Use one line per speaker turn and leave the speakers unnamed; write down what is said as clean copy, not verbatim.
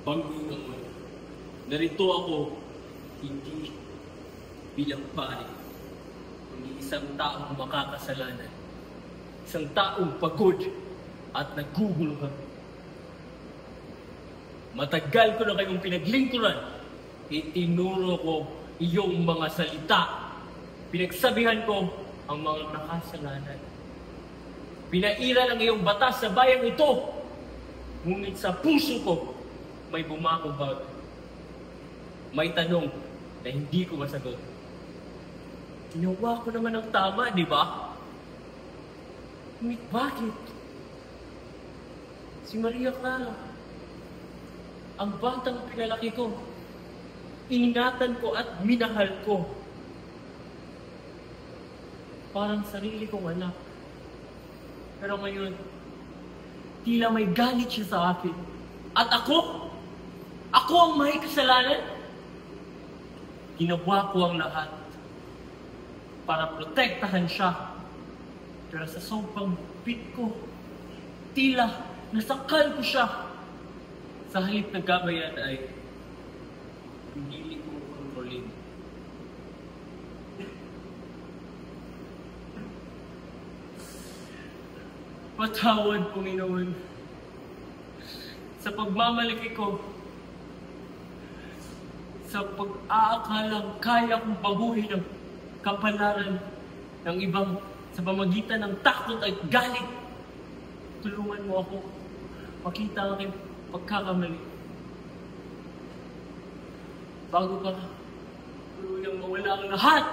Panginoon, narito ako hindi bilang pari, kundi isang taong makakasalanan, isang taong pagod at naguguluhan. Matagal ko na kayong pinaglingkuran, itinuro ko iyong mga salita, pinagsabihan ko ang mga nakasalanan. Pinairal ang iyong batas sa bayang ito, ngunit sa puso ko may bumakubag. May tanong na hindi ko masagot. Ginawa ko naman ang tama, di ba? Ngunit bakit? Si Maria Clara, ang batang pinalaki ko, ingatan ko at minahal ko. Parang sarili kong anak. Pero ngayon, tila may galit siya sa akin. At ako ang may kasalanan. Ginawa ko ang lahat para protektahan siya. Pero sa sobrang bit ko, tila nasakal ko siya. Sa halip na gabayan ay hindi ko kontrolin. Patawad, Panginoon, sa pagmamalaki ko, sa pag-aakalang kaya kong baguhin ang kapalaran ng ibang sa pamagitan ng takot at galit. Tulungan mo ako makita ang aking pagkakamali. Bago ka tuluyang mawala ang lahat,